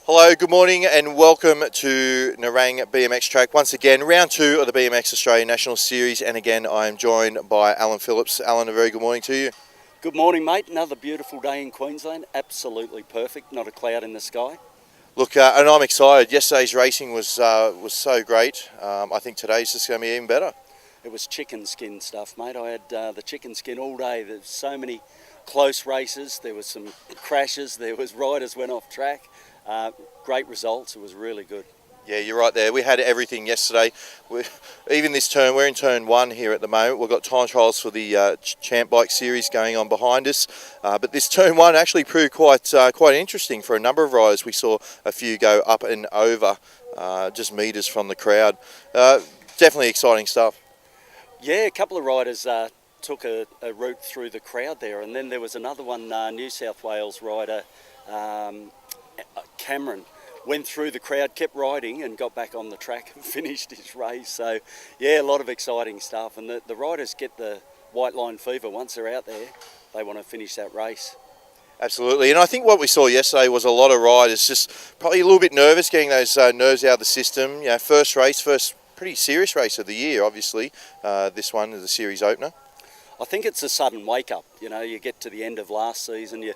Hello, good morning and welcome to Nerang BMX track. Once again, round two of the BMX Australian National Series, and again I am joined by Alan Phillips. Alan, a very good morning to you. Good morning, mate. Another beautiful day in Queensland. Absolutely perfect. Not a cloud in the sky. Look, and I'm excited. Yesterday's racing was so great. I think today's just going to be even better. It was chicken skin stuff, mate. I had the chicken skin all day. There's so many close races. There was some crashes. There was riders went off track. Great results. It was really good. Yeah, you're right there. We had everything yesterday. Even this turn, we're in turn one here at the moment. We've got time trials for the Champ Bike Series going on behind us. But this turn one actually proved quite interesting for a number of riders. We saw a few go up and over, just metres from the crowd. Definitely exciting stuff. Yeah, a couple of riders took a route through the crowd there. And then there was another one, New South Wales rider, Cameron, went through the crowd, kept riding and got back on the track and finished his race. So, yeah, a lot of exciting stuff. And the riders get the white line fever. Once they're out there, they want to finish that race. Absolutely. And I think what we saw yesterday was a lot of riders just probably a little bit nervous, getting those nerves out of the system. You know, first pretty serious race of the year, obviously. This one is the series opener. I think it's a sudden wake-up. You know, you get to the end of last season,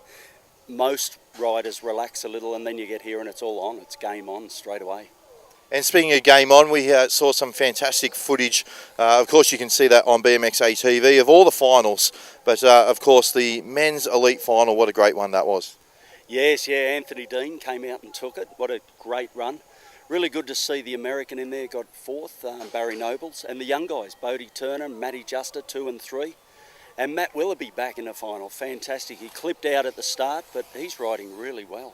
most riders relax a little, and then you get here and it's all on. It's game on straight away. And speaking of game on, we saw some fantastic footage. Of course, you can see that on BMX ATV of all the finals. But of course, the men's elite final, what a great one that was. Yes, yeah, Anthony Dean came out and took it. What a great run. Really good to see the American in there, got fourth, Barry Nobles. And the young guys, Bodie Turner, Matty Juster, 2 and 3. And Matt Willoughby back in the final, fantastic. He clipped out at the start, but he's riding really well.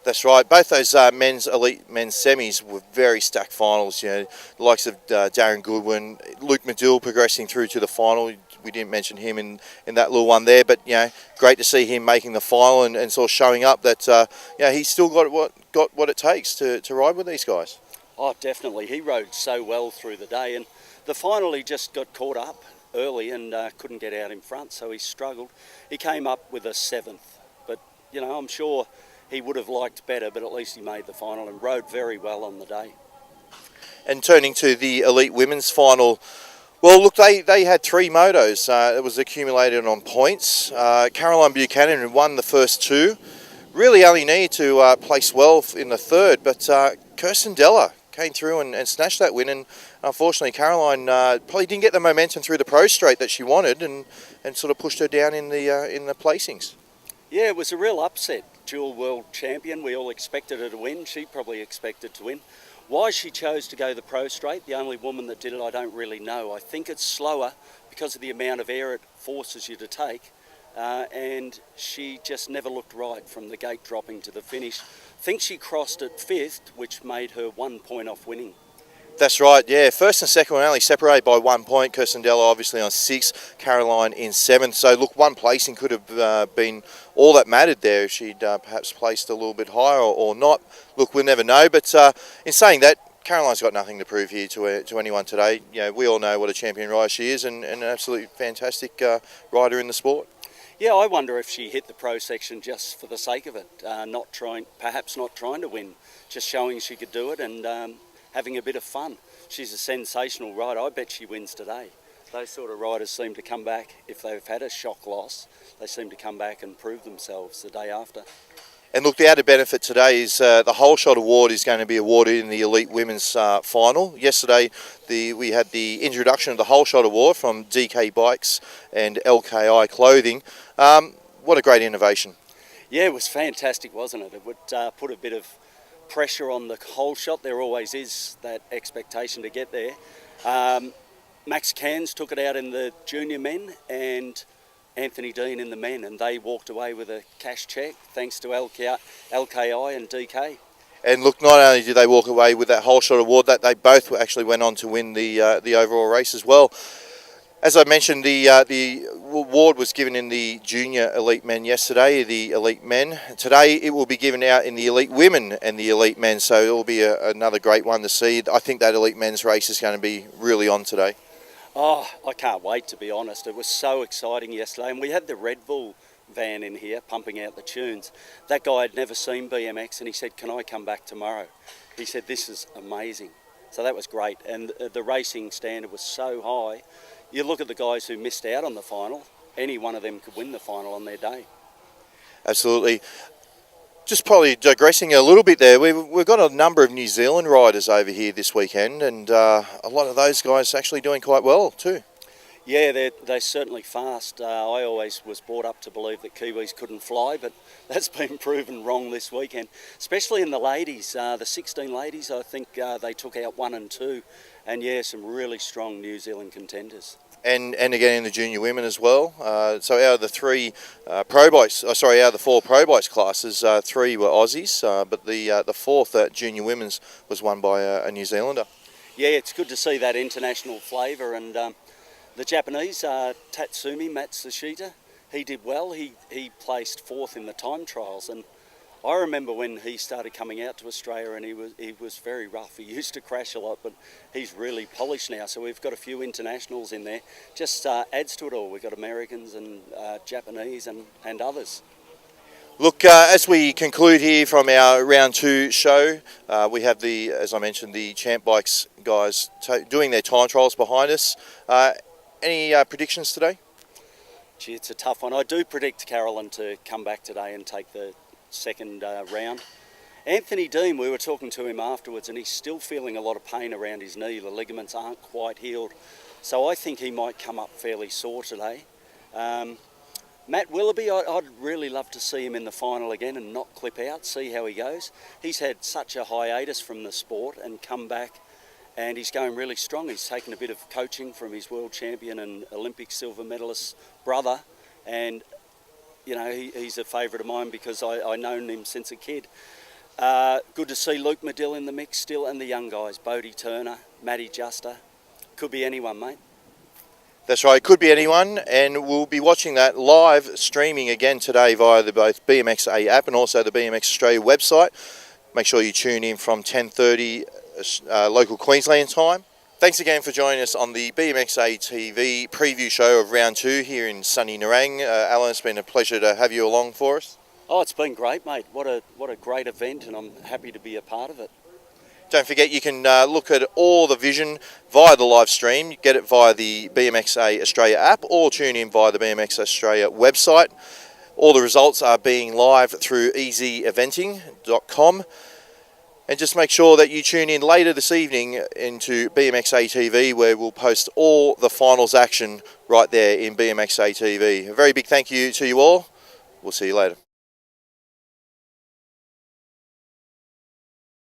That's right. Both those men's semis were very stacked finals. You know, the likes of Darren Goodwin, Luke Medill progressing through to the final. We didn't mention him in that little one there, but you know, great to see him making the final and sort of showing up that he's still got what it takes to ride with these guys. Oh, definitely. He rode so well through the day, and the final he just got caught up early and couldn't get out in front, so he struggled. He came up with a 7th, but you know, I'm sure he would have liked better, but at least he made the final and rode very well on the day. And turning to the elite women's final, well, look, they had 3 motos. It was accumulated on points. Caroline Buchanan won the first 2. Really only needed to place well in the third, but Kirsten Della came through and snatched that win, and unfortunately Caroline probably didn't get the momentum through the pro straight that she wanted, and sort of pushed her down in the placings. Yeah, it was a real upset. Dual world champion, we all expected her to win. She probably expected to win. Why she chose to go the pro straight, the only woman that did it, I don't really know. I think it's slower because of the amount of air it forces you to take. And she just never looked right from the gate dropping to the finish. I think she crossed at 5th, which made her 1 point off winning. That's right, yeah. First and second were only separated by 1 point. Kirsten Della obviously on 6th, Caroline in 7th. So look, one placing could have been all that mattered there if she'd perhaps placed a little bit higher or not. Look, we'll never know. But in saying that, Caroline's got nothing to prove here to anyone today. You know, we all know what a champion rider she is, and an absolutely fantastic rider in the sport. Yeah, I wonder if she hit the pro section just for the sake of it, perhaps not trying to win, just showing she could do it and having a bit of fun. She's a sensational rider. I bet she wins today. Those sort of riders seem to come back, if they've had a shock loss, they seem to come back and prove themselves the day after. And look, the added benefit today is the Whole Shot Award is going to be awarded in the Elite Women's final. Yesterday, we had the introduction of the Whole Shot Award from DK Bikes and LKI Clothing. What a great innovation. Yeah, it was fantastic, wasn't it? It would put a bit of pressure on the whole shot. There always is that expectation to get there. Max Cairns took it out in the junior men and Anthony Dean in the men, and they walked away with a cash cheque thanks to LKI and DK. And look, not only did they walk away with that Whole Shot Award, that they both actually went on to win the overall race as well. As I mentioned, the award was given in the junior elite men yesterday, the elite men. Today it will be given out in the elite women and the elite men, so it will be another great one to see. I think that elite men's race is going to be really on today. Oh, I can't wait, to be honest. It was so exciting yesterday, and we had the Red Bull van in here pumping out the tunes. That guy had never seen BMX and he said, "Can I come back tomorrow?" He said, "This is amazing." So that was great, and the racing standard was so high. You look at the guys who missed out on the final, any one of them could win the final on their day. Absolutely. Just probably digressing a little bit there, we've got a number of New Zealand riders over here this weekend, and a lot of those guys actually doing quite well too. Yeah, they're certainly fast. I always was brought up to believe that Kiwis couldn't fly, but that's been proven wrong this weekend, especially in the ladies. The 16 ladies, I think they took out 1 and 2, and yeah, some really strong New Zealand contenders. And again in the junior women as well. So out of the 3 pro bikes, out of the 4 pro bikes classes, 3 were Aussies, but the 4th junior women's was won by a New Zealander. Yeah, it's good to see that international flavour, and the Japanese, Tatsumi Matsushita, he did well. He placed 4th in the time trials, and I remember when he started coming out to Australia, and he was very rough. He used to crash a lot, but he's really polished now. So we've got a few internationals in there. Just adds to it all. We've got Americans and Japanese and others. Look, as we conclude here from our round 2 show, we have as I mentioned, the Champ Bikes guys doing their time trials behind us. Any predictions today? Gee, it's a tough one. I do predict Carolyn to come back today and take the second round. Anthony Dean, we were talking to him afterwards, and he's still feeling a lot of pain around his knee. The ligaments aren't quite healed, so I think he might come up fairly sore today. Matt Willoughby, I'd really love to see him in the final again and not clip out, see how he goes. He's had such a hiatus from the sport and come back, and he's going really strong. He's taken a bit of coaching from his world champion and Olympic silver medalist brother, and you know, he's a favourite of mine because I've known him since a kid. Good to see Luke Medill in the mix still, and the young guys, Bodie Turner, Matty Juster. Could be anyone, mate. That's right, it could be anyone, and we'll be watching that live streaming again today via both BMXA app and also the BMX Australia website. Make sure you tune in from 10:30 local Queensland time. Thanks again for joining us on the BMXA TV preview show of round 2 here in sunny Nerang. Alan, it's been a pleasure to have you along for us. Oh, it's been great, mate. What a great event, and I'm happy to be a part of it. Don't forget you can look at all the vision via the live stream. You get it via the BMXA Australia app or tune in via the BMX Australia website. All the results are being live through easyeventing.com. And just make sure that you tune in later this evening into BMXA TV, where we'll post all the finals action right there in BMXA TV. A very big thank you to you all. We'll see you later.